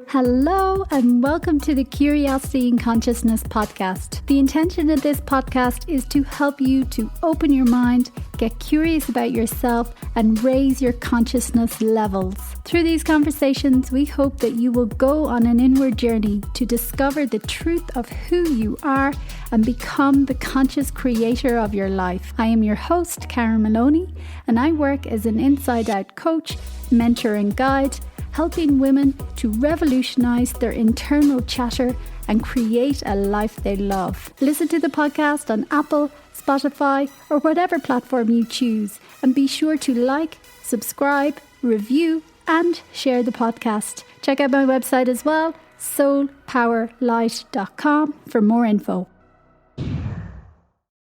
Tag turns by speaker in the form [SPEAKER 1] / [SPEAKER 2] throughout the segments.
[SPEAKER 1] Hello and welcome to the Curiosity and Consciousness podcast. The intention of this podcast is to help you to open your mind, get curious about yourself and raise your consciousness levels. Through these conversations, we hope that you will go on an inward journey to discover the truth of who you are and become the conscious creator of your life. I am your host, Karen Maloney, and I work as an inside-out coach, mentor and guide, helping women to revolutionize their internal chatter and create a life they love. Listen to the podcast on Apple, Spotify, or whatever platform you choose. And be sure to like, subscribe, review, and share the podcast. Check out my website as well, soulpowerlight.com, for more info.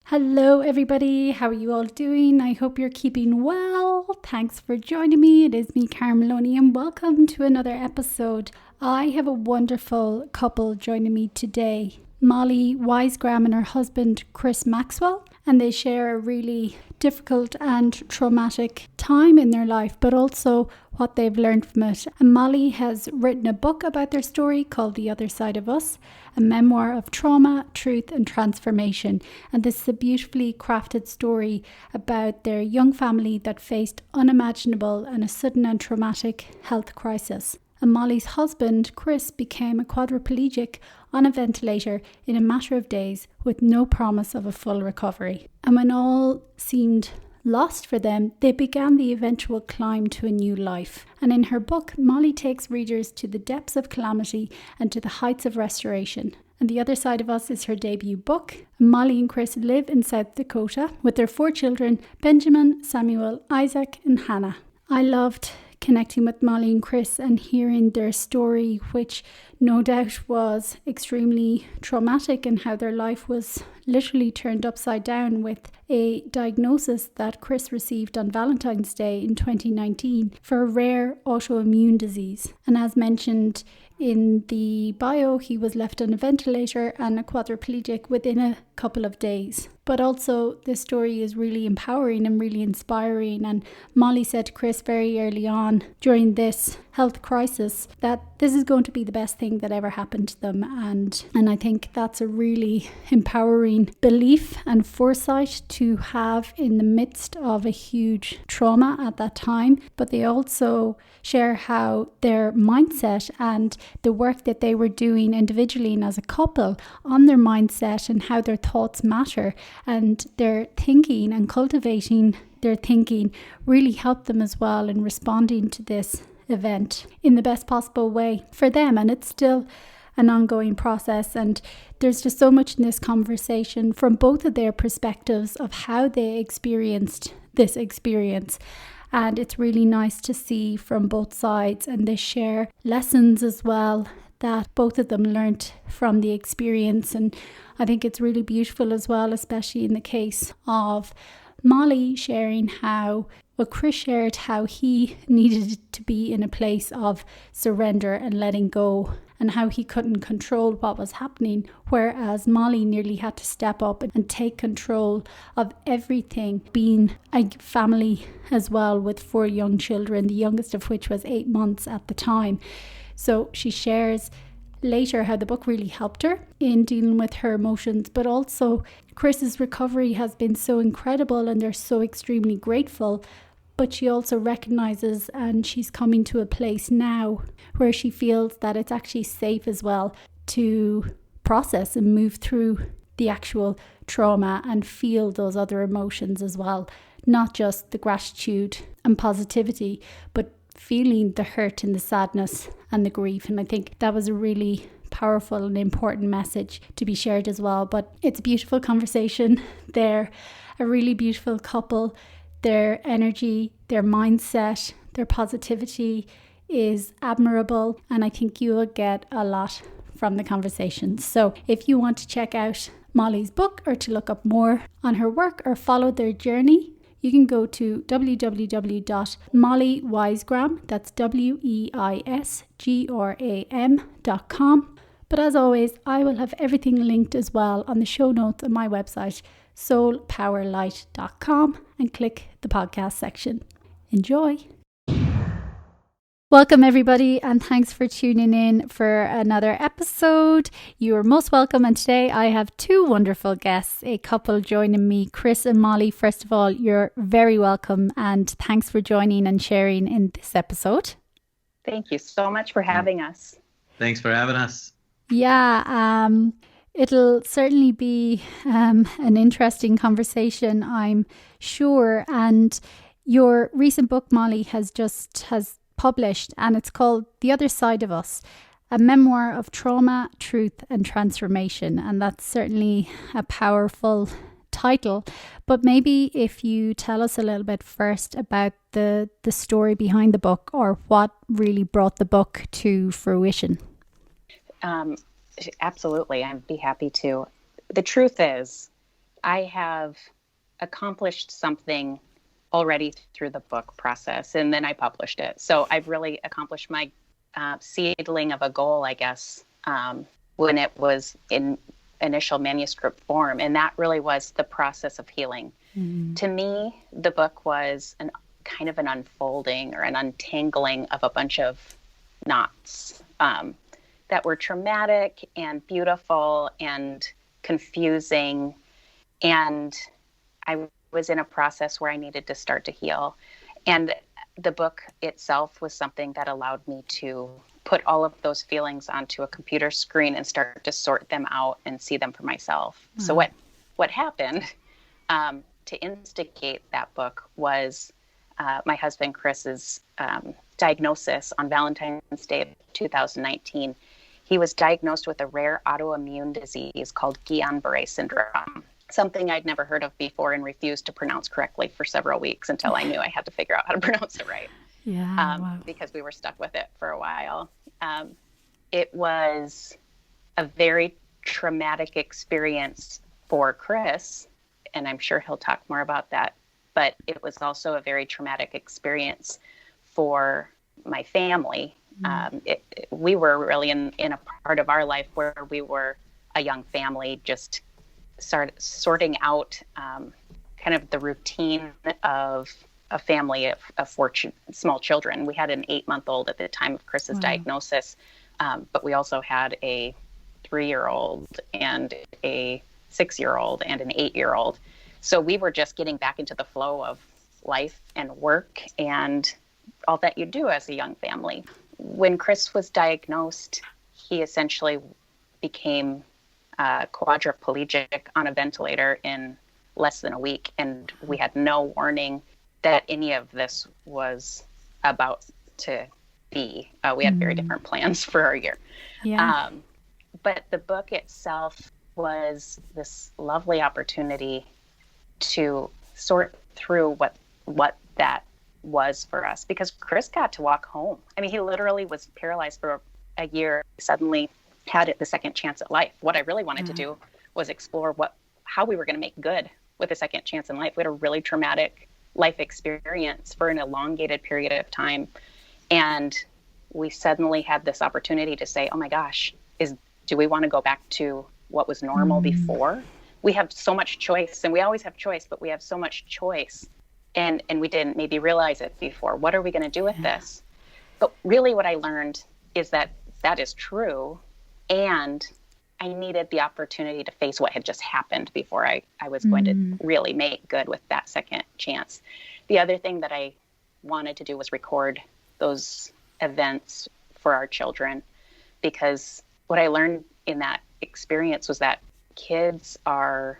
[SPEAKER 1] Hello everybody, how are you all doing? I hope you're keeping well. Thanks for joining me. It is me, Karen Maloney, and welcome to another episode. I have a wonderful couple joining me today. Molly Weisgram and her husband, Chris Maxwell, and they share a really difficult and traumatic time in their life, but also what they've learned from it. And Molly has written a book about their story called The Other Side of Us, a memoir of trauma, truth and transformation. And this is a beautifully crafted story about their young family that faced unimaginable and a sudden and traumatic health crisis. And Molly's husband, Chris, became a quadriplegic on a ventilator in a matter of days with no promise of a full recovery. And when all seemed lost for them, they began the eventual climb to a new life. And in her book, Molly takes readers to the depths of calamity and to the heights of restoration. And The Other Side of Us is her debut book. Molly and Chris live in South Dakota with their 4 children, Benjamin, Samuel, Isaac, and Hannah. I loved connecting with Molly and Chris and hearing their story, which no doubt was extremely traumatic, and how their life was literally turned upside down with a diagnosis that Chris received on Valentine's Day in 2019 for a rare autoimmune disease. And as mentioned in the bio, he was left on a ventilator and a quadriplegic within a couple of days. But also this story is really empowering and really inspiring. And Molly said to Chris very early on during this health crisis that this is going to be the best thing that ever happened to them. And I think that's a really empowering belief and foresight to have in the midst of a huge trauma at that time. But they also share how their mindset and the work that they were doing individually and as a couple on their mindset and how their thoughts matter and their thinking and cultivating their thinking really helped them as well in responding to this event in the best possible way for them. And it's still an ongoing process, and there's just so much in this conversation from both of their perspectives of how they experienced this experience. And it's really nice to see from both sides, and they share lessons as well that both of them learnt from the experience. And I think it's really beautiful as well, especially in the case of Molly sharing how, well, Chris shared how he needed to be in a place of surrender and letting go, and how he couldn't control what was happening, whereas Molly nearly had to step up and take control of everything, being a family as well with 4 young children, the youngest of which was 8 months at the time. So she shares later how the book really helped her in dealing with her emotions, but also Chris's recovery has been so incredible and they're so extremely grateful. But she also recognizes, and she's coming to a place now where she feels that it's actually safe as well to process and move through the actual trauma and feel those other emotions as well. Not just the gratitude and positivity, but feeling the hurt and the sadness and the grief. And I think that was a really powerful and important message to be shared as well. But it's a beautiful conversation. They're a really beautiful couple. Their energy, their mindset, their positivity is admirable, and I think you will get a lot from the conversation. So if you want to check out Molly's book or to look up more on her work or follow their journey, you can go to www.mollyweisgram, that's WEISGRAM.com. But as always, I will have everything linked as well on the show notes on my website, soulpowerlight.com, and click the podcast section. Enjoy. Welcome, everybody, and thanks for tuning in for another episode. You are most welcome, and today I have two wonderful guests, a couple joining me, Chris and Molly. First of all, you're very welcome, and thanks for joining and sharing in this episode.
[SPEAKER 2] Thank you so much for having us.
[SPEAKER 3] Thanks for having us.
[SPEAKER 1] Yeah, it'll certainly be an interesting conversation, I'm sure. And your recent book, Molly, has published, and it's called The Other Side of Us, a memoir of trauma, truth and transformation. And that's certainly a powerful title. But maybe if you tell us a little bit first about the story behind the book, or what really brought the book to fruition.
[SPEAKER 2] Absolutely, I'd be happy to. The truth is, I have accomplished something already through the book process, and then I published it. So I've really accomplished my seedling of a goal, I guess, when it was in initial manuscript form. And that really was the process of healing. Mm-hmm. To me, the book was kind of an unfolding or an untangling of a bunch of knots that were traumatic and beautiful and confusing. And I was in a process where I needed to start to heal. And the book itself was something that allowed me to put all of those feelings onto a computer screen and start to sort them out and see them for myself. Mm. So what happened to instigate that book was my husband Chris's diagnosis on Valentine's Day of 2019. He was diagnosed with a rare autoimmune disease called Guillain-Barré syndrome, something I'd never heard of before and refused to pronounce correctly for several weeks until I knew I had to figure out how to pronounce it right.
[SPEAKER 1] Yeah, wow.
[SPEAKER 2] Because we were stuck with it for a while. It was a very traumatic experience for Chris, and I'm sure he'll talk more about that. But it was also a very traumatic experience for my family. We were really in a part of our life where we were a young family, just sorting out kind of the routine of a family of four small children. We had an 8-month-old at the time of Chris's diagnosis, but we also had a 3-year-old and a 6-year-old and an 8-year-old. So we were just getting back into the flow of life and work and all that you do as a young family. When Chris was diagnosed, he essentially became quadriplegic on a ventilator in less than a week, and we had no warning that any of this was about to be. We had very different plans for our year.
[SPEAKER 1] Yeah.
[SPEAKER 2] But the book itself was this lovely opportunity to sort through what that was for us, because Chris got to walk home. I mean, he literally was paralyzed for a year, suddenly had the second chance at life. What I really wanted to do was explore how we were going to make good with a second chance in life. We had a really traumatic life experience for an elongated period of time. And we suddenly had this opportunity to say, oh my gosh, do we want to go back to what was normal before? We have so much choice, and we always have choice, but we have so much choice. And we didn't maybe realize it before. What are we going to do with this? But really what I learned is that is true. And I needed the opportunity to face what had just happened before I was going to really make good with that second chance. The other thing that I wanted to do was record those events for our children, because what I learned in that experience was that kids are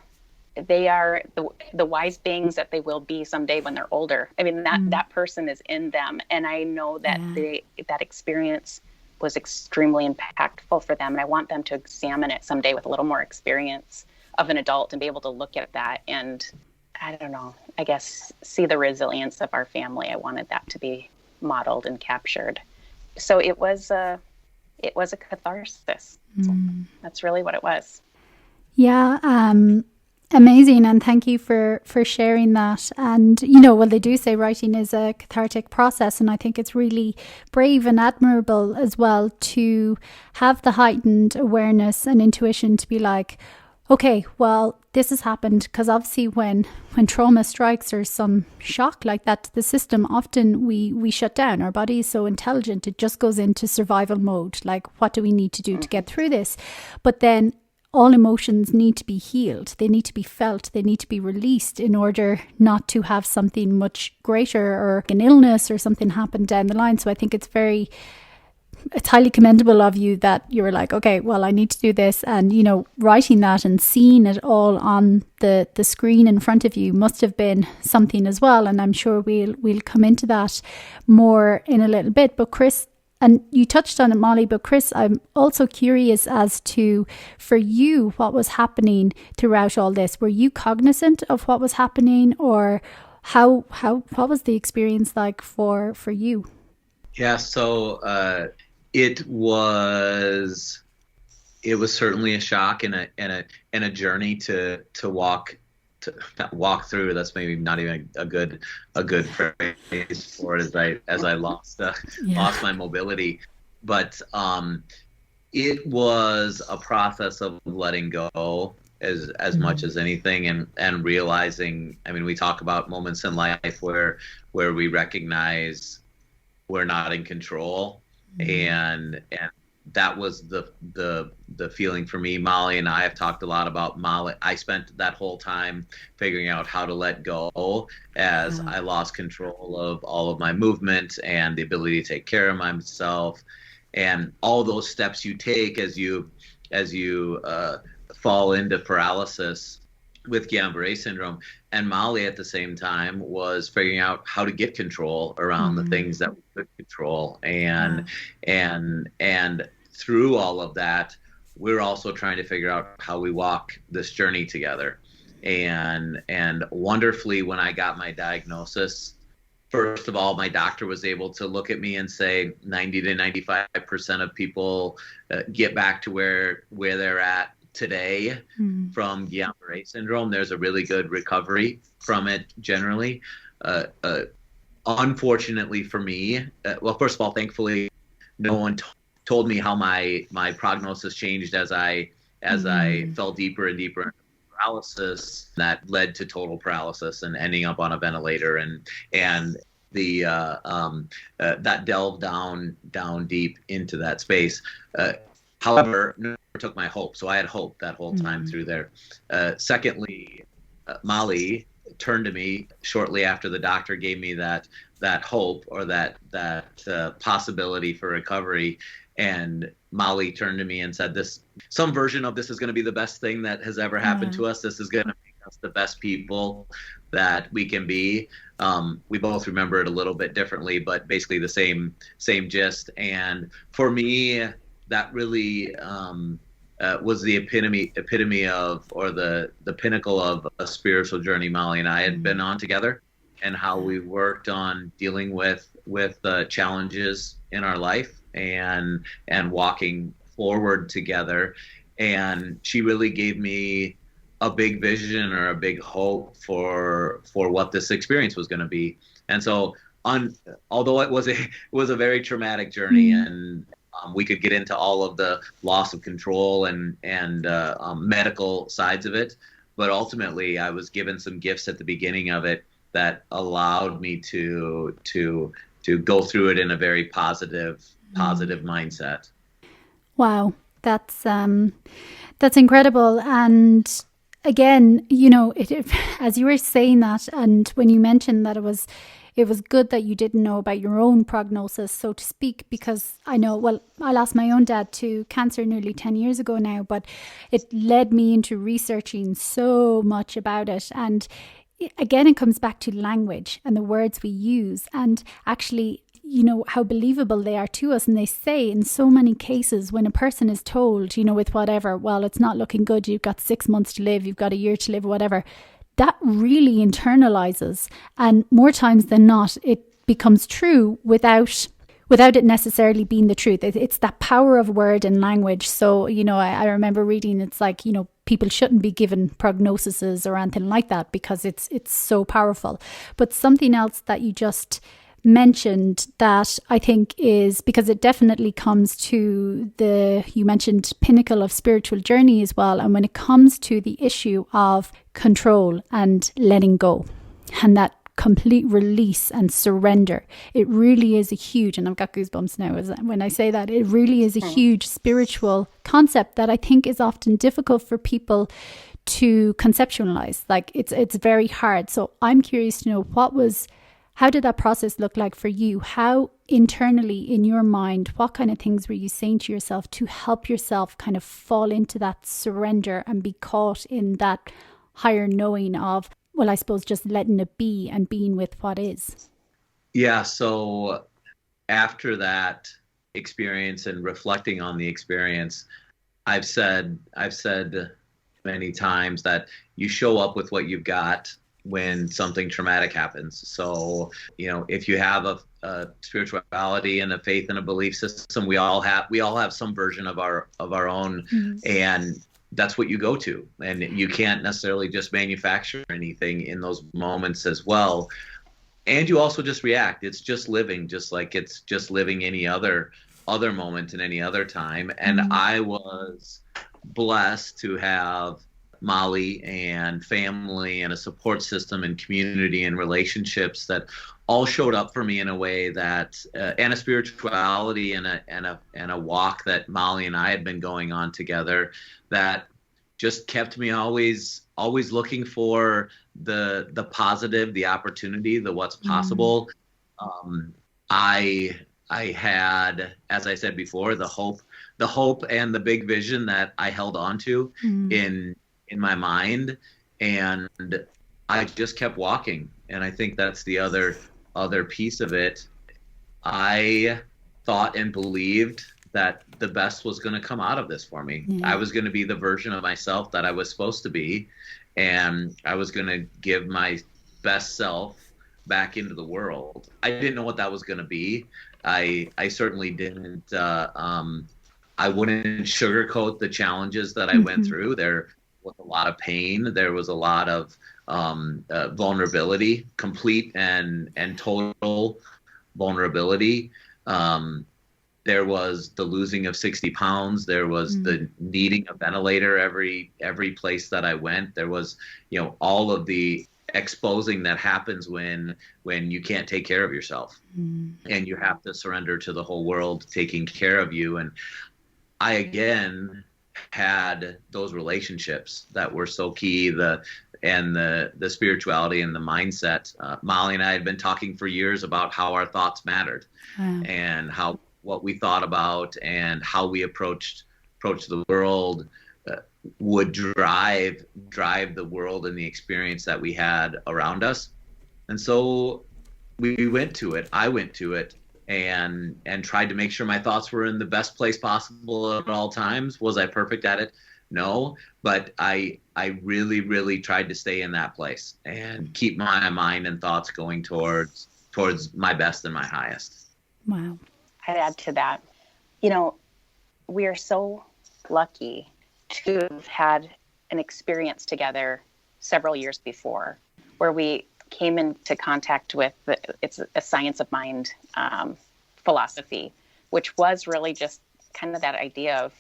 [SPEAKER 2] the wise beings that they will be someday when they're older. I mean, that person is in them. And I know that that experience was extremely impactful for them. And I want them to examine it someday with a little more experience of an adult and be able to look at that and, I don't know, I guess, see the resilience of our family. I wanted that to be modeled and captured. So it was a catharsis. That's really what it was.
[SPEAKER 1] Yeah. Amazing. And thank you for sharing that. And, they do say writing is a cathartic process. And I think it's really brave and admirable as well to have the heightened awareness and intuition to be like, Okay, well, this has happened because obviously when trauma strikes or some shock like that to the system, often we shut down. Our body is so intelligent, it just goes into survival mode. Like, what do we need to do to get through this? But then all emotions need to be healed. They need to be felt. They need to be released in order not to have something much greater or an illness or something happen down the line. So I think it's highly commendable of you that you were like, okay, well, I need to do this. And, writing that and seeing it all on the screen in front of you must have been something as well. And I'm sure we'll come into that more in a little bit. But Chris, and you touched on it, Molly, but Chris, I'm also curious as to, for you, what was happening throughout all this. Were you cognizant of what was happening, or what was the experience like for you?
[SPEAKER 3] Yeah, so it was certainly a shock and a journey to not walk through. That's maybe not even a good phrase for it, as I lost my mobility. But it was a process of letting go as much as anything, and realizing. I mean, we talk about moments in life where we recognize we're not in control, and that was the feeling for me. Molly and I have talked a lot about Molly. I spent that whole time figuring out how to let go as I lost control of all of my movement and the ability to take care of myself, and all those steps you take as you fall into paralysis with Guillain-Barré syndrome. And Molly at the same time was figuring out how to get control around the things that we could control. And through all of that, we're also trying to figure out how we walk this journey together. And wonderfully, when I got my diagnosis, first of all, my doctor was able to look at me and say 90 to 95% of people get back to where they're at today from Guillain-Barré syndrome. There's a really good recovery from it generally. Unfortunately for me, well, first of all, thankfully, no one told me how my prognosis changed as I fell deeper and deeper into paralysis. That led to total paralysis and ending up on a ventilator, and the that delved down deep into that space. However, never took my hope. So I had hope that whole time through there. Secondly, Molly turned to me shortly after the doctor gave me that hope, or that possibility for recovery. And Molly turned to me and said, some version of this is going to be the best thing that has ever happened to us. This is going to make us the best people that we can be. We both remember it a little bit differently, but basically the same gist. And for me, that really was the epitome of, or the pinnacle of a spiritual journey Molly and I had been on together, and how we worked on dealing with challenges in our life and walking forward together. And she really gave me a big vision, or a big hope for what this experience was going to be. And so although it was a very traumatic journey, and we could get into all of the loss of control and medical sides of it, but ultimately I was given some gifts at the beginning of it that allowed me to go through it in a very positive mindset. Wow,
[SPEAKER 1] that's incredible. And again, as you were saying that, and when you mentioned that it was good that you didn't know about your own prognosis, so to speak, because I lost my own dad to cancer nearly 10 years ago now, but it led me into researching so much about it. And again, it comes back to language and the words we use, and actually, how believable they are to us. And they say in so many cases, when a person is told, with whatever, well, it's not looking good, you've got 6 months to live, you've got a year to live, whatever, that really internalizes, and more times than not, it becomes true without it necessarily being the truth. It's that power of word and language. So, I remember reading, it's like, people shouldn't be given prognoses or anything like that, because it's so powerful. But something else that you just mentioned that I think is because it definitely comes to you mentioned pinnacle of spiritual journey as well. And when it comes to the issue of control and letting go and that complete release and surrender, it really is a huge, and I've got goosebumps now when I say that, it really is a huge spiritual concept that I think is often difficult for people to conceptualize. Like it's very hard. So I'm curious to know how did that process look like for you? How internally in your mind, what kind of things were you saying to yourself to help yourself kind of fall into that surrender and be caught in that higher knowing of, well, I suppose just letting it be and being with what is?
[SPEAKER 3] Yeah. So after that experience and reflecting on the experience, I've said many times that you show up with what you've got when something traumatic happens. So, if you have a spirituality and a faith and a belief system, we all have some version of our own, and that's what you go to. And you can't necessarily just manufacture anything in those moments as well. And you also just react. It's just living, just like it's just living any other moment in any other time. And I was blessed to have Molly and family and a support system and community and relationships that all showed up for me in a way that, and a spirituality and a walk that Molly and I had been going on together that just kept me always looking for the positive, the opportunity, the what's possible. I had, as I said before, the hope and the big vision that I held on to in my mind, and I just kept walking. And I think that's the other piece of it. I thought and believed that the best was going to come out of this for me. I was going to be the version of myself that I was supposed to be, and I was going to give my best self back into the world. I didn't know what that was going to be. I certainly didn't. I wouldn't sugarcoat the challenges that I went through. There was a lot of pain. There was a lot of vulnerability, complete and total vulnerability. There was the losing of 60 pounds. There was the needing a ventilator every place that I went. There was, all of the exposing that happens when you can't take care of yourself and you have to surrender to the whole world taking care of you. And I, again, had those relationships that were so key, the spirituality and the mindset. Molly and I had been talking for years about how our thoughts mattered and what we thought about and how we approached the world would drive the world and the experience that we had around us. And so we went to it. I went to it and tried to make sure my thoughts were in the best place possible at all times. Was I perfect at it? No, but I really, really tried to stay in that place and keep my mind and thoughts going towards my best and my highest.
[SPEAKER 1] Wow.
[SPEAKER 2] I'd add to that. We are so lucky to have had an experience together several years before where we came into contact with it's a science of mind philosophy, which was really just kind of that idea of,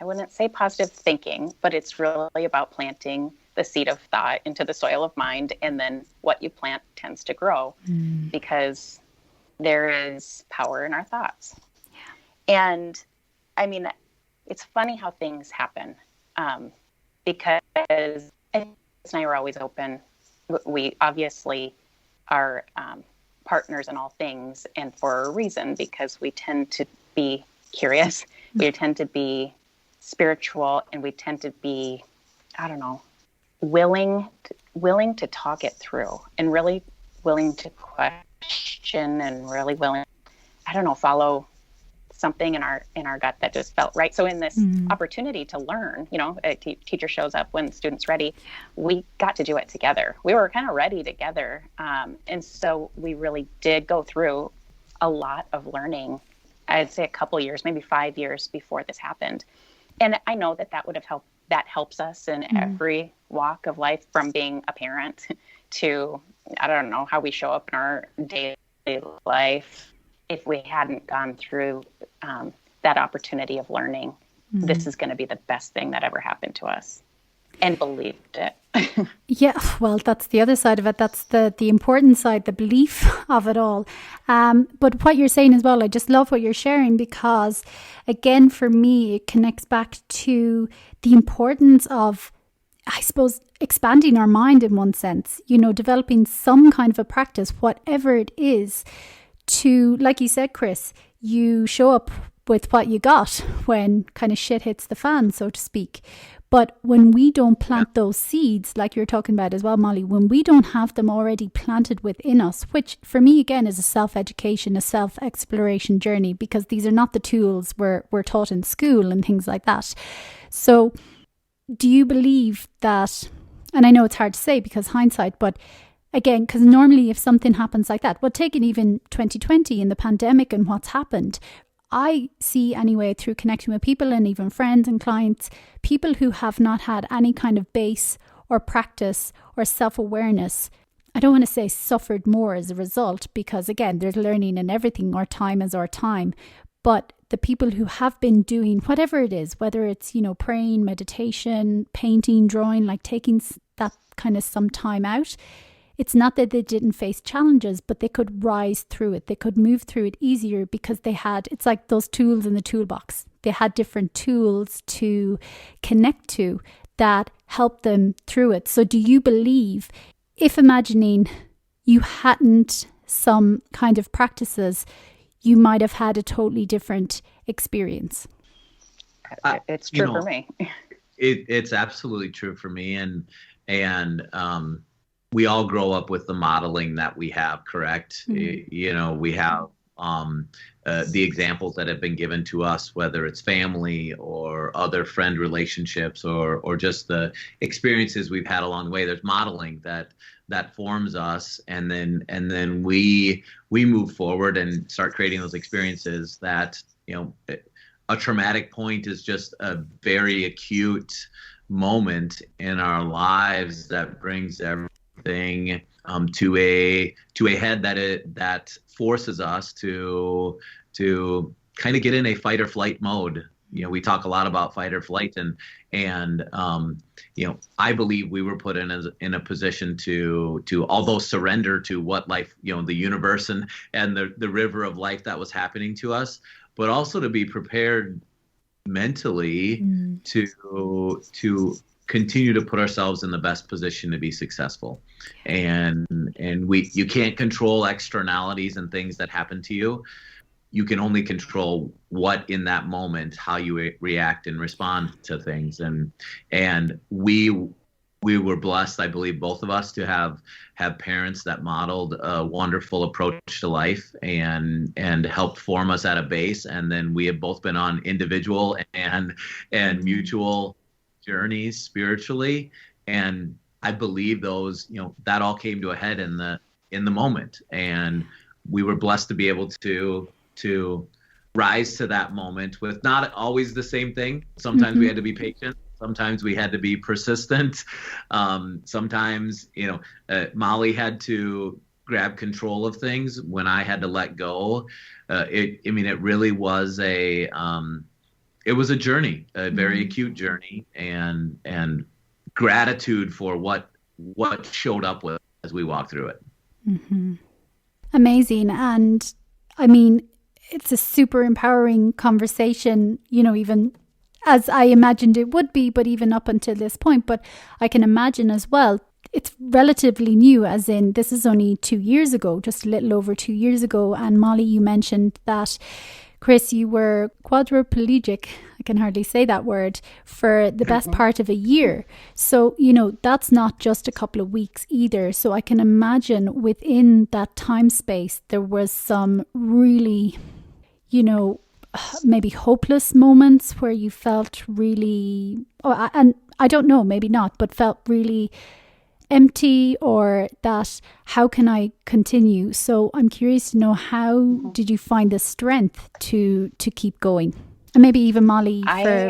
[SPEAKER 2] I wouldn't say positive thinking, but it's really about planting the seed of thought into the soil of mind, and then what you plant tends to grow because there is power in our thoughts. Yeah. And I mean, it's funny how things happen because Chris and I were always open. We obviously are partners in all things, and for a reason, because we tend to be curious, we tend to be spiritual, and we tend to be, willing to talk it through, and really willing to question, and really willing, follow something in our gut that just felt right. So in this opportunity to learn, a teacher shows up when the student's ready, we got to do it together. We were kind of ready together. And so we really did go through a lot of learning, I'd say a couple years, maybe 5 years before this happened. And I know that would have helped. That helps us in every walk of life, from being a parent to, how we show up in our daily life if we hadn't gone through that opportunity of learning. This is going to be the best thing that ever happened to us, and believed it.
[SPEAKER 1] Yeah, well, that's the other side of it. That's the important side, the belief of it all. But what you're saying as well, I just love what you're sharing, because again, for me, it connects back to the importance of, I suppose, expanding our mind in one sense, developing some kind of a practice, whatever it is, to, like you said, Chris, you show up with what you got when kind of shit hits the fan, so to speak. But when we don't plant those seeds, like you're talking about as well, Molly, when we don't have them already planted within us, which for me, again, is a self-education, a self-exploration journey, because these are not the tools we're taught in school and things like that. So do you believe that, and I know it's hard to say because hindsight, but again, because normally if something happens like that, well, taking even 2020 and the pandemic and what's happened, I see anyway, through connecting with people and even friends and clients, people who have not had any kind of base or practice or self-awareness, I don't want to say suffered more as a result, because again, there's learning in everything, our time is our time. But the people who have been doing whatever it is, whether it's, praying, meditation, painting, drawing, like taking that kind of some time out, it's not that they didn't face challenges, but they could rise through it. They could move through it easier because they had, it's like those tools in the toolbox. They had different tools to connect to that helped them through it. So do you believe, if imagining you hadn't some kind of practices, you might have had a totally different experience?
[SPEAKER 2] It's true for me.
[SPEAKER 3] It's absolutely true for me. And we all grow up with the modeling that we have, correct? Mm-hmm. We have the examples that have been given to us, whether it's family or other friend relationships or just the experiences we've had along the way. There's modeling that forms us, and then we move forward and start creating those experiences that, a traumatic point is just a very acute moment in our lives that brings everything to a head that forces us to kind of get in a fight or flight mode. We talk a lot about fight or flight, and I believe we were put in a position to although surrender to what life, the universe and the river of life that was happening to us, but also to be prepared mentally to continue to put ourselves in the best position to be successful. And you can't control externalities and things that happen to you. You can only control what in that moment, how you react and respond to things. And we were blessed, I believe, both of us, to have parents that modeled a wonderful approach to life and helped form us at a base. And then we have both been on individual and mutual journeys spiritually, and I believe those, that all came to a head in the moment, and we were blessed to be able to rise to that moment with not always the same thing. Sometimes we had to be patient. Sometimes we had to be persistent. Sometimes, Molly had to grab control of things when I had to let go. It really was it was a journey, a very acute journey, and gratitude for what showed up with as we walked through it.
[SPEAKER 1] Mm-hmm. Amazing. And I mean, it's a super empowering conversation, even as I imagined it would be, but even up until this point. But I can imagine as well, it's relatively new, as in this is only 2 years ago, just a little over 2 years ago. And Molly, you mentioned that, Chris, you were quadriplegic, I can hardly say that word, for the best part of a year. So, that's not just a couple of weeks either. So I can imagine within that time space, there was some really, maybe hopeless moments where you felt really, and I don't know, maybe not, but felt really empty, or that how can I continue? So I'm curious to know, how did you find the strength to keep going? And maybe even Molly,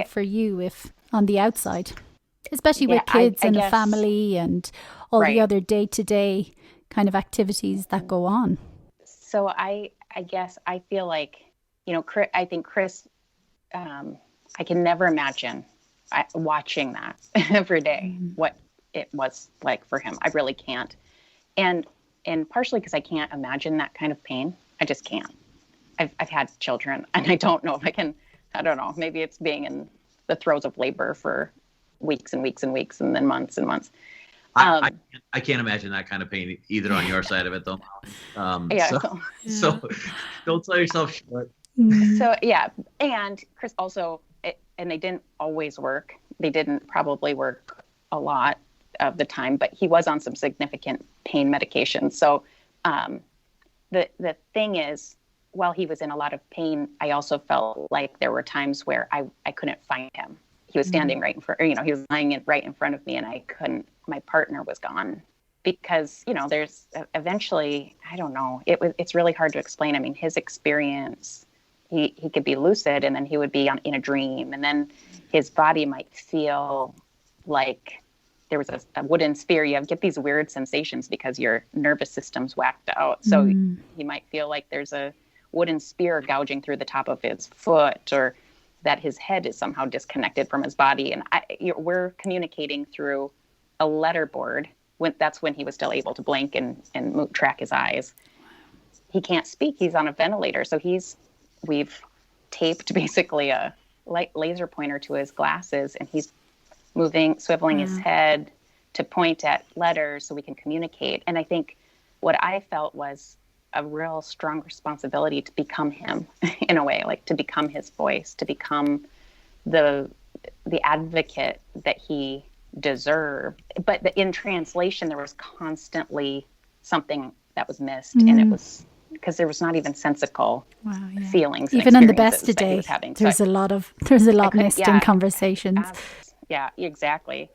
[SPEAKER 1] for you, if on the outside, especially with kids and a family and all the other day-to-day kind of activities that go on.
[SPEAKER 2] So I guess I feel like, I think Chris, I can never imagine watching that every day, what it was like for him. I really can't. And partially because I can't imagine that kind of pain. I just can't. I've had children, and I don't know if I don't know, maybe it's being in the throes of labor for weeks and weeks and weeks and then months and months.
[SPEAKER 3] I can't imagine that kind of pain either on your side of it, though. So don't sell yourself short.
[SPEAKER 2] So, yeah. And Chris also, and they didn't always work. They didn't probably work a lot of the time, but he was on some significant pain medication. So the thing is, while he was in a lot of pain, I also felt like there were times where I couldn't find him. He was standing right in front, he was lying right in front of me, and I couldn't, my partner was gone. Because, there's eventually, I don't know, it's really hard to explain. I mean, his experience, he could be lucid, and then he would be in a dream, and then his body might feel like there was a wooden sphere. You get these weird sensations because your nervous system's whacked out. So he might feel like there's a wooden spear gouging through the top of his foot, or that his head is somehow disconnected from his body. And we're communicating through a letterboard. That's when he was still able to blink and track his eyes. He can't speak. He's on a ventilator. So we've taped basically a laser pointer to his glasses, and he's swiveling his head to point at letters so we can communicate. And I think what I felt was a real strong responsibility to become him in a way, like to become his voice, to become the advocate that he deserved. But in translation, there was constantly something that was missed, and it was because there was not even sensical feelings.
[SPEAKER 1] Even on the best of day, there's a lot missed in conversations.
[SPEAKER 2] Yeah, exactly.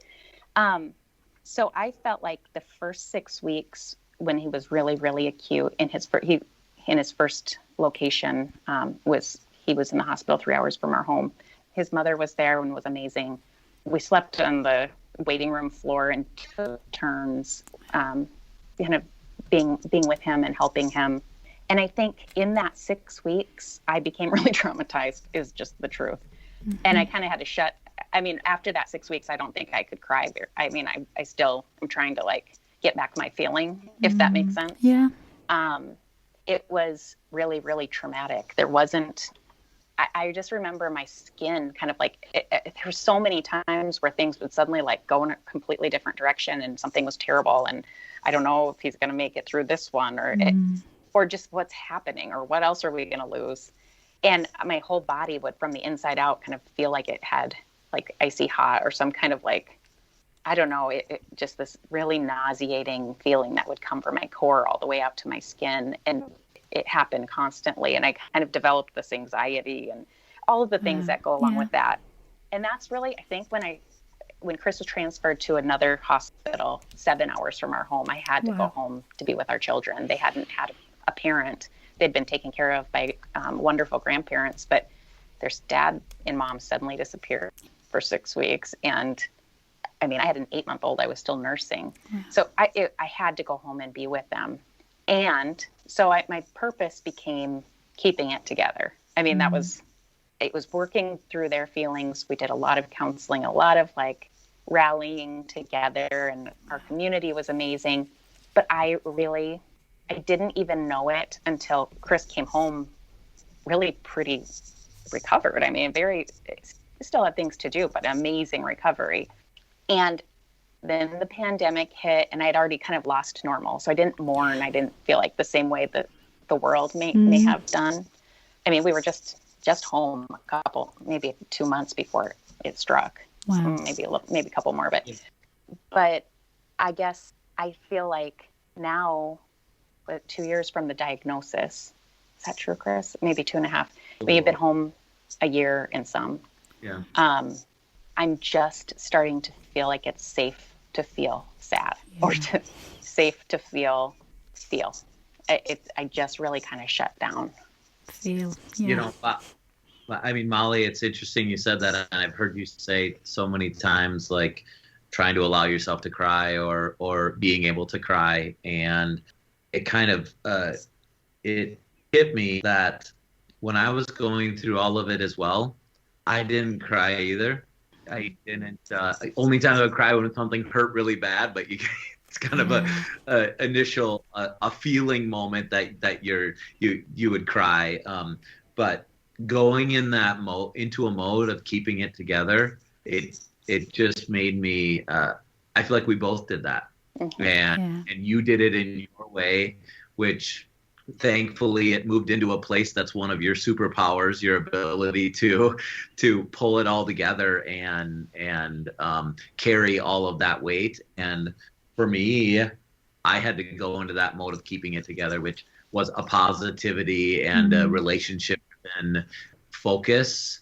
[SPEAKER 2] So I felt like the first 6 weeks, when he was really, really acute in his first location, he was in the hospital 3 hours from our home. His mother was there and was amazing. We slept on the waiting room floor and took turns, kind of being with him and helping him. And I think in that 6 weeks, I became really traumatized, is just the truth. And I kind of had to after that 6 weeks, I don't think I could cry. I mean, I still am trying to get back my feeling, if that makes sense.
[SPEAKER 1] Yeah.
[SPEAKER 2] It was really, really traumatic. There wasn't, I just remember my skin kind of there were so many times where things would suddenly go in a completely different direction, and something was terrible. And I don't know if he's going to make it through this one, or just what's happening, or what else are we going to lose? And my whole body would, from the inside out, kind of feel like it had icy hot, or some kind of I don't know, it just this really nauseating feeling that would come from my core all the way up to my skin. And it happened constantly. And I kind of developed this anxiety and all of the things that go along with that. And that's really, I think when Chris was transferred to another hospital 7 hours from our home, I had to go home to be with our children. They hadn't had a parent. They'd been taken care of by wonderful grandparents, but their dad and mom suddenly disappeared for 6 weeks. And I mean, I had an 8-month-old I was still nursing. So I had to go home and be with them. And so my purpose became keeping it together. I mean, it was working through their feelings. We did a lot of counseling, a lot of rallying together, and our community was amazing. But I didn't even know it until Chris came home really pretty recovered. I mean, still had things to do, but amazing recovery. And then the pandemic hit, and I'd already kind of lost normal. So I didn't mourn. I didn't feel like the same way that the world may have done. I mean, we were just home maybe 2 months before it struck.
[SPEAKER 1] Wow.
[SPEAKER 2] Maybe a couple more, but I guess I feel like now, 2 years from the diagnosis, is that true, Chris? Maybe 2.5. We've been home a year and some.
[SPEAKER 3] Yeah.
[SPEAKER 2] I'm just starting to feel like it's safe to feel sad, or safe to feel. I just really kind of shut down.
[SPEAKER 1] Feel. Yeah.
[SPEAKER 3] I mean, Molly, it's interesting you said that, and I've heard you say so many times, trying to allow yourself to cry or being able to cry. And it kind of, it hit me that when I was going through all of it as well, I didn't cry either. I didn't. Only time I would cry when something hurt really bad, but it's kind of a initial a feeling moment that you would cry. But going in that into a mode of keeping it together, it just made me. I feel like we both did that, and you did it in your way, which thankfully it moved into a place that's one of your superpowers, your ability to pull it all together and carry all of that weight. And for me, I had to go into that mode of keeping it together, which was a positivity and a relationship and focus.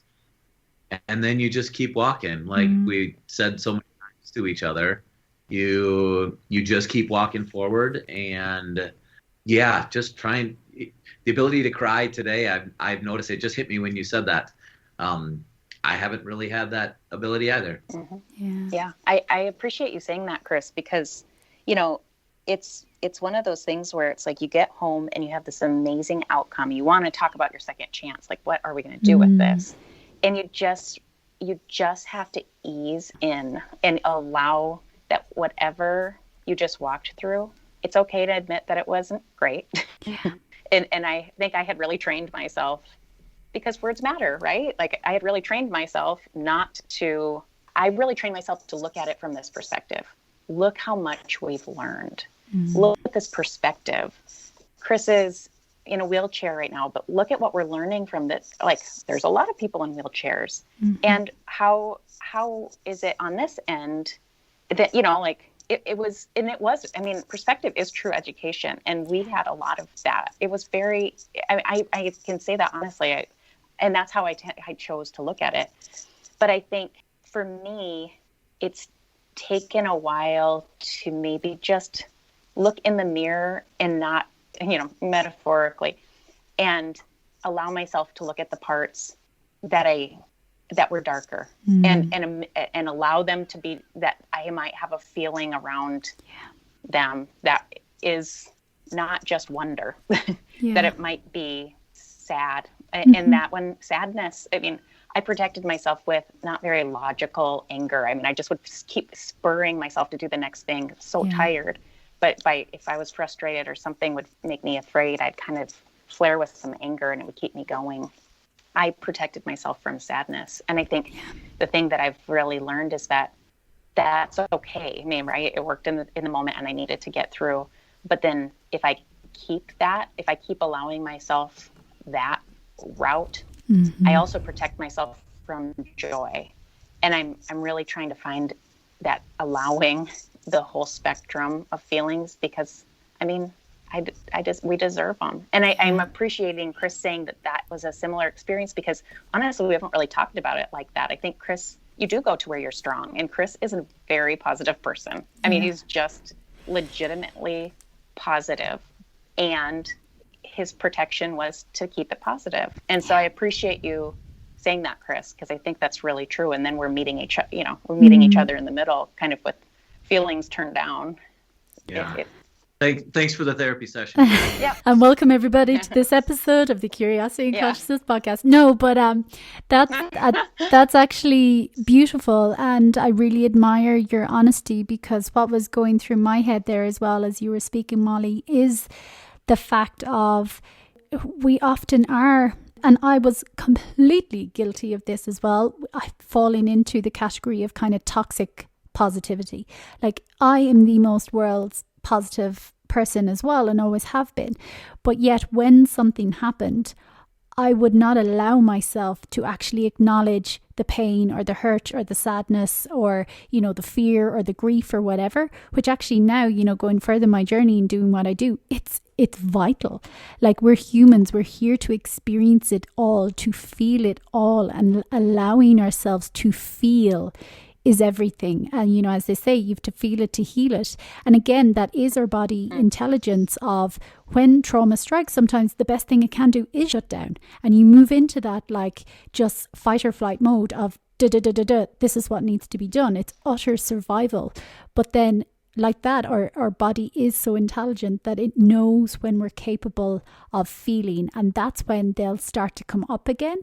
[SPEAKER 3] And then you just keep walking, like we said so many times to each other. You just keep walking forward, and just trying. The ability to cry today, I've noticed it just hit me when you said that. I haven't really had that ability either.
[SPEAKER 2] I appreciate you saying that, Chris, because it's one of those things where it's like you get home and you have this amazing outcome. You want to talk about your second chance, like what are we going to do with this? And you just have to ease in and allow that whatever you just walked through, it's okay to admit that it wasn't great. And I think I had really trained myself, because words matter, right? Like I had really trained myself to look at it from this perspective. Look how much we've learned. Look at this perspective. Chris is in a wheelchair right now, but look at what we're learning from this. Like there's a lot of people in wheelchairs, and how is it on this end that, it was, I mean, perspective is true education. And we had a lot of that. It was very, I can say that honestly, and that's how I chose to look at it. But I think for me, it's taken a while to maybe just look in the mirror and not, metaphorically, and allow myself to look at the parts that were darker and allow them to be, that I might have a feeling around them that is not just wonder, that it might be sad. And that when sadness, I mean, I protected myself with not very logical anger. I mean, I just would keep spurring myself to do the next thing. So tired. But if I was frustrated or something would make me afraid, I'd kind of flare with some anger and it would keep me going. I protected myself from sadness. And I think the thing that I've really learned is that that's okay. I mean, right? It worked in the moment and I needed to get through. But then if I keep allowing myself that route, I also protect myself from joy. And I'm really trying to find that allowing the whole spectrum of feelings, because I mean, we deserve them. And I'm appreciating Chris saying that was a similar experience, because honestly, we haven't really talked about it like that. I think, Chris, you do go to where you're strong, and Chris is a very positive person. I mean, he's just legitimately positive, and his protection was to keep it positive. And so I appreciate you saying that, Chris, because I think that's really true. And then we're meeting each other in the middle, kind of with feelings turned down.
[SPEAKER 3] Thanks for the therapy session.
[SPEAKER 1] And welcome everybody to this episode of the Curiosity and Consciousness podcast. No, but that's actually beautiful, and I really admire your honesty, because what was going through my head there as well as you were speaking, Molly, is the fact of we often are, and I was completely guilty of this as well. I've fallen into the category of kind of toxic positivity. Like I am the most world's positive person as well, and always have been. But yet when something happened, I would not allow myself to actually acknowledge the pain or the hurt or the sadness or, the fear or the grief or whatever, which actually now, going further my journey and doing what I do, it's vital. Like we're humans, we're here to experience it all, to feel it all, and allowing ourselves to feel is everything. And, as they say, you have to feel it to heal it. And again, that is our body intelligence of when trauma strikes, sometimes the best thing it can do is shut down. And you move into that like just fight or flight mode of this is what needs to be done. It's utter survival. But then like that. Our body is so intelligent that it knows when we're capable of feeling, and that's when they'll start to come up again.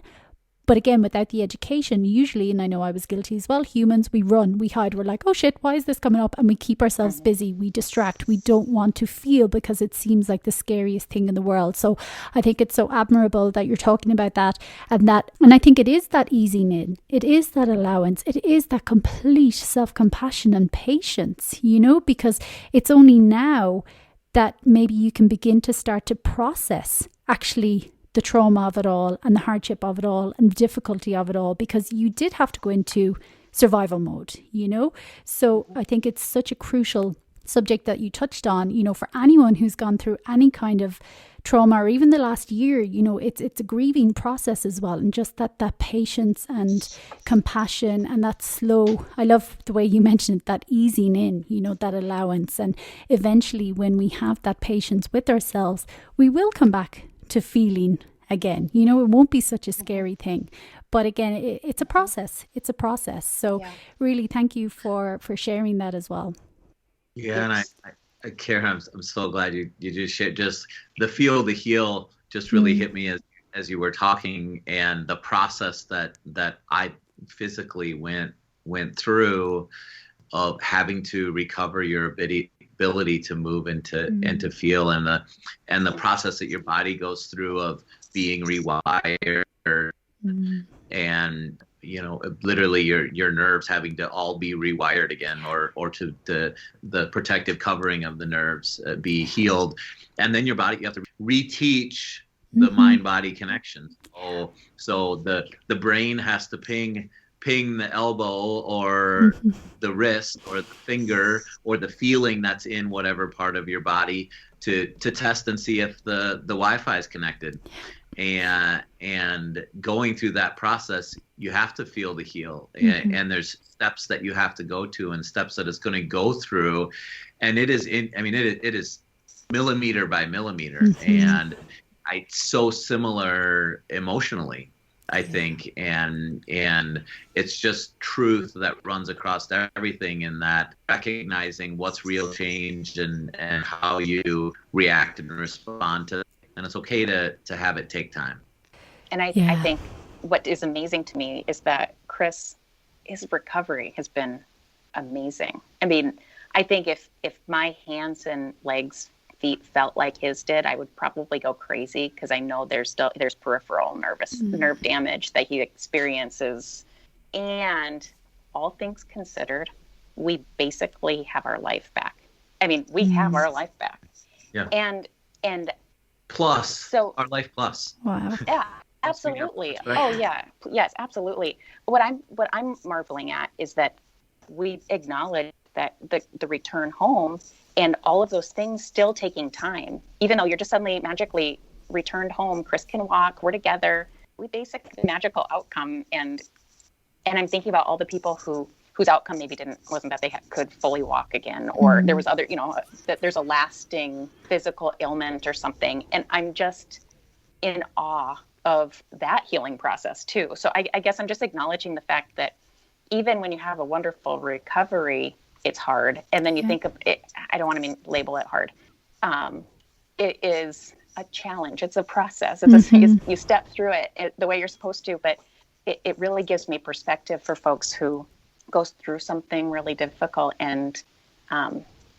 [SPEAKER 1] But again, without the education, usually, and I know I was guilty as well, humans, we run, we hide, we're like, oh shit, why is this coming up? And we keep ourselves busy, we distract, we don't want to feel because it seems like the scariest thing in the world. So I think it's so admirable that you're talking about that. And I think it is that easing in, it is that allowance, it is that complete self-compassion and patience, because it's only now that maybe you can begin to start to process actually the trauma of it all and the hardship of it all and the difficulty of it all, because you did have to go into survival mode, So I think it's such a crucial subject that you touched on, for anyone who's gone through any kind of trauma or even the last year, it's a grieving process as well. And just that patience and compassion and that slow, I love the way you mentioned it, that easing in, that allowance. And eventually when we have that patience with ourselves, we will come back to feeling again. It won't be such a scary thing. But again, it's a process. It's a process. So really thank you for sharing that as well.
[SPEAKER 3] Yeah, and I Karen, I'm so glad you just shared. Just the feel, the heal just really hit me as you were talking, and the process that I physically went through of having to recover your ability to move and to feel, and the process that your body goes through of being rewired, and literally your nerves having to all be rewired again, or to the protective covering of the nerves be healed, and then your body, you have to reteach the mind-body connection. So the brain has to ping the elbow or the wrist or the finger or the feeling that's in whatever part of your body to test and see if the Wi-Fi is connected. And going through that process, you have to feel the heal, and there's steps that you have to go to and steps that it's going to go through, and it is millimeter by millimeter, and it's so similar emotionally, I think, and it's just truth that runs across everything, in that recognizing what's real change and how you react and respond to it. And it's okay to have it take time.
[SPEAKER 2] And I think what is amazing to me is that Chris, his recovery has been amazing. I mean, I think if my hands and legs, feet felt like his did, I would probably go crazy, because I know there's peripheral nerve damage that he experiences. And all things considered, we basically have our life back. I mean, we have our life back. Yeah. And
[SPEAKER 3] plus,
[SPEAKER 2] so
[SPEAKER 3] our life plus.
[SPEAKER 1] Wow.
[SPEAKER 2] Yeah, absolutely. Oh yeah. Yes, absolutely. What I'm marveling at is that we acknowledge that the return home and all of those things still taking time, even though you're just suddenly magically returned home. Chris can walk, we're together. We basically magical outcome. And I'm thinking about all the people whose outcome maybe wasn't that they could fully walk again, or there was other, that there's a lasting physical ailment or something. And I'm just in awe of that healing process too. So I guess I'm just acknowledging the fact that even when you have a wonderful recovery, it's hard. And then you think of it, I don't want to label it hard. It is a challenge. It's a process. It's you step through it the way you're supposed to, but it really gives me perspective for folks who goes through something really difficult and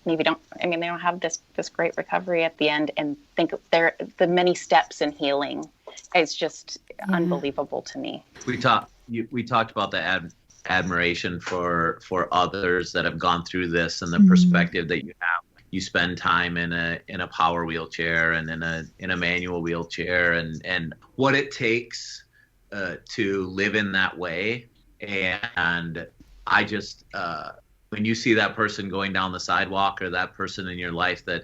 [SPEAKER 2] maybe they don't have this great recovery at the end, and think the many steps in healing. It's just unbelievable to me. We
[SPEAKER 3] talked about the admiration for others that have gone through this, and the perspective that you have. You spend time in a power wheelchair and in a manual wheelchair, and what it takes to live in that way. And I just when you see that person going down the sidewalk, or that person in your life that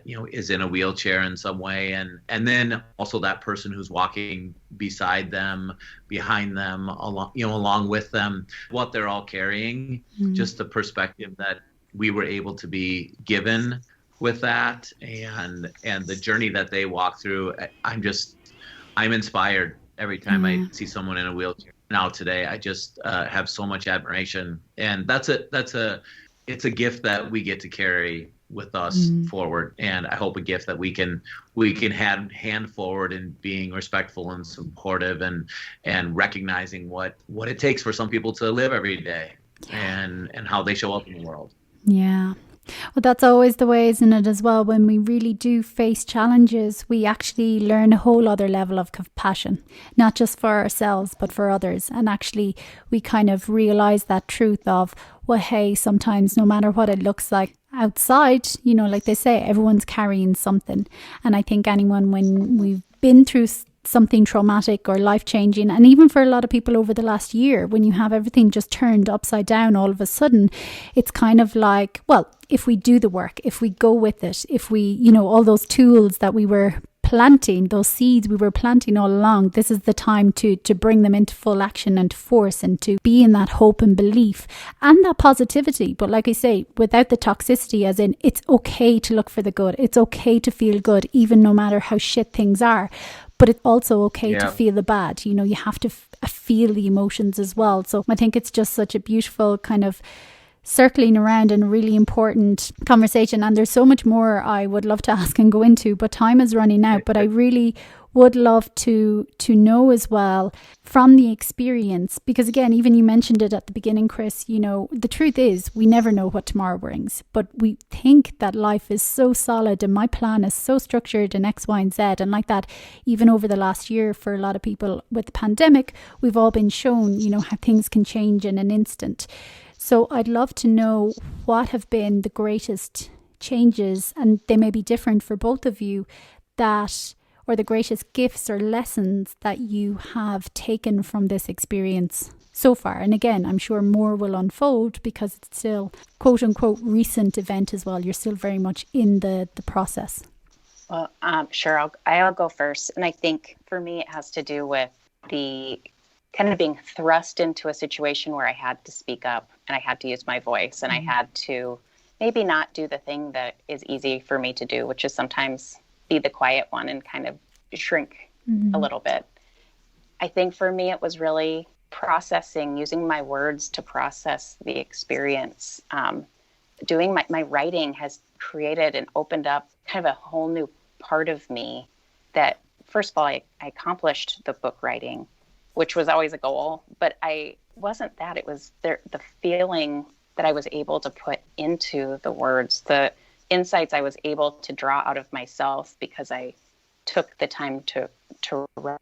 [SPEAKER 3] is in a wheelchair in some way, and then also that person who's walking beside them, behind them, along with them, what they're all carrying, just the perspective that we were able to be given with that, and the journey that they walk through. I'm inspired every time I see someone in a wheelchair. Now today, I just have so much admiration, and it's it's a gift that we get to carry with us forward, and I hope a gift that we can hand forward in being respectful and supportive, and recognizing what it takes for some people to live every day, and how they show up in the world.
[SPEAKER 1] Yeah. Well, that's always the way, isn't it, as well? When we really do face challenges, we actually learn a whole other level of compassion, not just for ourselves, but for others. And actually, we kind of realize that truth of, well, hey, sometimes no matter what it looks like outside, you know, like they say, everyone's carrying something. And I think anyone, when we've been through something traumatic or life-changing, and even for a lot of people over the last year, when you have everything just turned upside down all of a sudden, it's kind of like, well, if we do the work, if we go with it, if we, you know, all those tools that we were planting, those seeds we were planting all along, this is the time to bring them into full action and to force, and to be in that hope and belief and that positivity. But like I say, without the toxicity, as in, it's okay to look for the good. It's okay to feel good, even no matter how shit things are. But it's also okay to feel the bad. You know, you have to feel the emotions as well. So I think it's just such a beautiful kind of circling around and a really important conversation. And there's so much more I would love to ask and go into, but time is running out. But I really would love to know as well from the experience, because again, even you mentioned it at the beginning, Chris, you know, the truth is we never know what tomorrow brings, but we think that life is so solid and my plan is so structured and X, Y, and Z. And like that, even over the last year, for a lot of people with the pandemic, we've all been shown, you know, how things can change in an instant. So I'd love to know what have been the greatest changes, and they may be different for both of you, or the greatest gifts or lessons that you have taken from this experience so far. And again, I'm sure more will unfold because it's still quote unquote recent event as well. You're still very much in the process.
[SPEAKER 2] Well, sure. I'll go first. And I think for me, it has to do with the kind of being thrust into a situation where I had to speak up and I had to use my voice, and I had to maybe not do the thing that is easy for me to do, which is sometimes be the quiet one and kind of shrink a little bit. I think for me, it was really using my words to process the experience. Doing my writing has created and opened up kind of a whole new part of me that, first of all, I accomplished the book writing, which was always a goal, but it wasn't that. It was the feeling that I was able to put into the words, the insights I was able to draw out of myself because I took the time to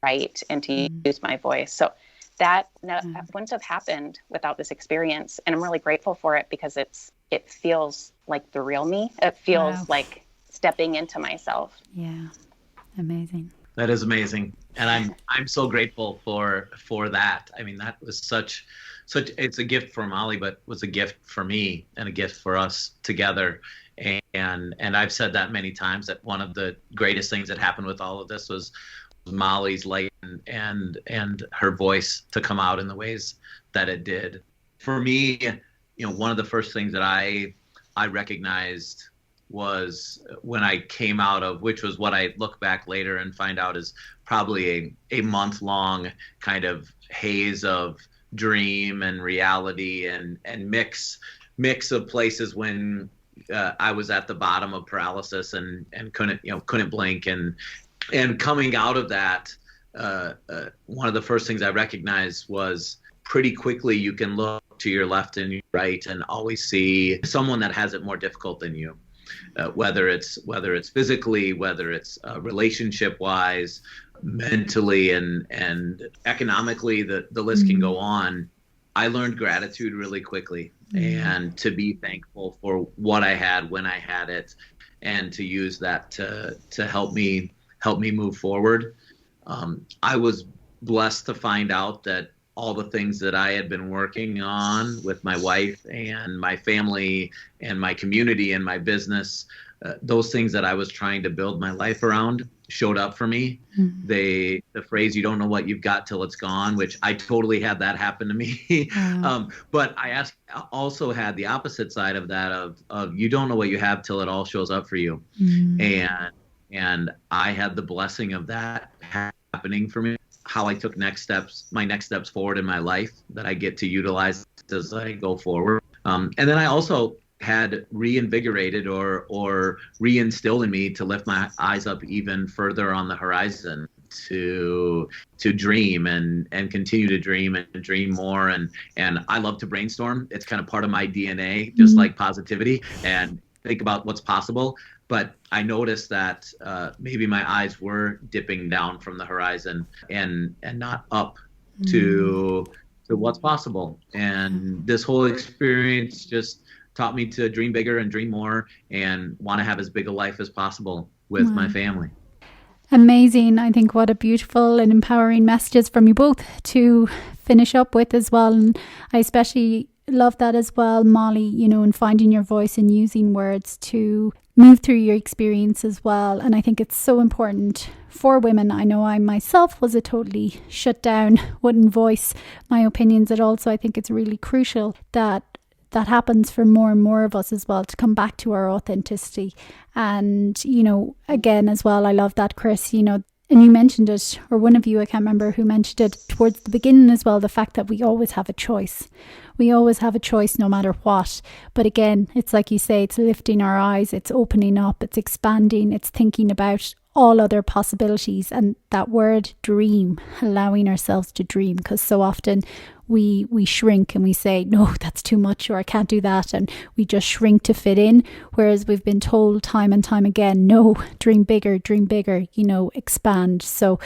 [SPEAKER 2] write and to use my voice. So that wouldn't have happened without this experience. And I'm really grateful for it because it feels like the real me. It feels like stepping into myself.
[SPEAKER 1] Yeah. Amazing.
[SPEAKER 3] That is amazing. And I'm so grateful for that. I mean, that was such it's a gift for Molly, but was a gift for me and a gift for us together. And I've said that many times, that one of the greatest things that happened with all of this was Molly's light and her voice to come out in the ways that it did. For me, you know, one of the first things that I recognized was when I came out of, which was what I look back later and find out is probably a month-long kind of haze of dream and reality and mix of places when I was at the bottom of paralysis and couldn't blink, and coming out of that, one of the first things I recognized was pretty quickly you can look to your left and your right and always see someone that has it more difficult than you, whether it's physically, whether it's relationship wise, mentally, and economically. The list can go on. I learned gratitude really quickly, and to be thankful for what I had when I had it, and to use that to help me move forward. I was blessed to find out that all the things that I had been working on with my wife and my family and my community and my business, those things that I was trying to build my life around showed up for me. The phrase, you don't know what you've got till it's gone, which I totally had that happen to me. But I also had the opposite side of that of you don't know what you have till it all shows up for you. And I had the blessing of that happening for me. How I took my next steps forward in my life that I get to utilize as I go forward. And then I also had reinvigorated or reinstilled in me to lift my eyes up even further on the horizon, to dream and continue to dream and dream more. And I love to brainstorm. It's kind of part of my DNA, just like positivity, and think about what's possible. But I noticed that maybe my eyes were dipping down from the horizon and not up to what's possible. And this whole experience just taught me to dream bigger and dream more and want to have as big a life as possible with my family.
[SPEAKER 1] Amazing. I think what a beautiful and empowering messages from you both to finish up with as well. And I especially love that as well, Molly, and finding your voice and using words to move through your experience as well. And I think it's so important for women. I know I myself was a totally shut down, wouldn't voice my opinions at all. So I think it's really crucial that happens for more and more of us as well, to come back to our authenticity. And, again, as well, I love that, Chris, and you mentioned it, or one of you, I can't remember who mentioned it towards the beginning as well, the fact that we always have a choice. We always have a choice no matter what. But again, it's like you say, it's lifting our eyes, it's opening up, it's expanding, it's thinking about all other possibilities. And that word dream, allowing ourselves to dream, because so often we shrink and we say, no, that's too much, or I can't do that, and we just shrink to fit in, whereas we've been told time and time again, no, dream bigger, expand. So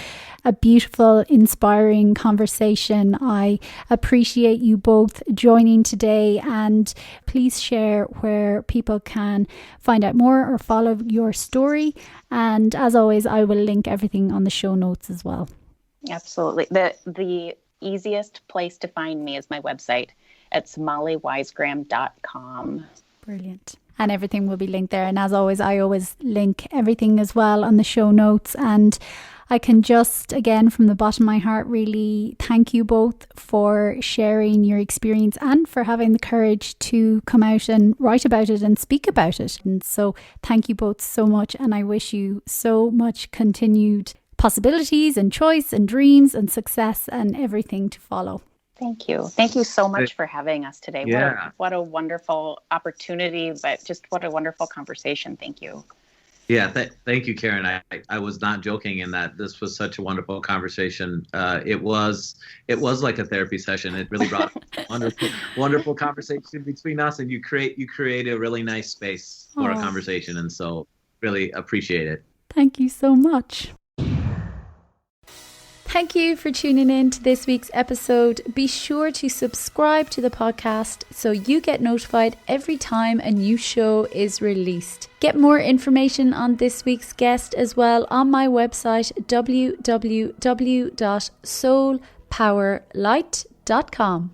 [SPEAKER 1] a beautiful, inspiring conversation. I appreciate you both joining today, and please share where people can find out more or follow your story. And as always, I will link everything on the show notes as well.
[SPEAKER 2] Absolutely. The easiest place to find me is my website. It's mollyweisgram.com.
[SPEAKER 1] Brilliant. And everything will be linked there. And as always, I always link everything as well on the show notes. And I can just, again, from the bottom of my heart, really thank you both for sharing your experience and for having the courage to come out and write about it and speak about it. And so thank you both so much. And I wish you so much continued possibilities and choice and dreams and success and everything to follow.
[SPEAKER 2] Thank you. Thank you so much for having us today.
[SPEAKER 3] Yeah.
[SPEAKER 2] What a wonderful opportunity, but just what a wonderful conversation. Thank you.
[SPEAKER 3] Yeah, thank you, Karen. I was not joking in that this was such a wonderful conversation. It was like a therapy session. It really brought wonderful conversation between us, and you create a really nice space for a conversation, and so really appreciate it.
[SPEAKER 1] Thank you so much. Thank you for tuning in to this week's episode. Be sure to subscribe to the podcast so you get notified every time a new show is released. Get more information on this week's guest as well on my website, www.soulpowerlight.com.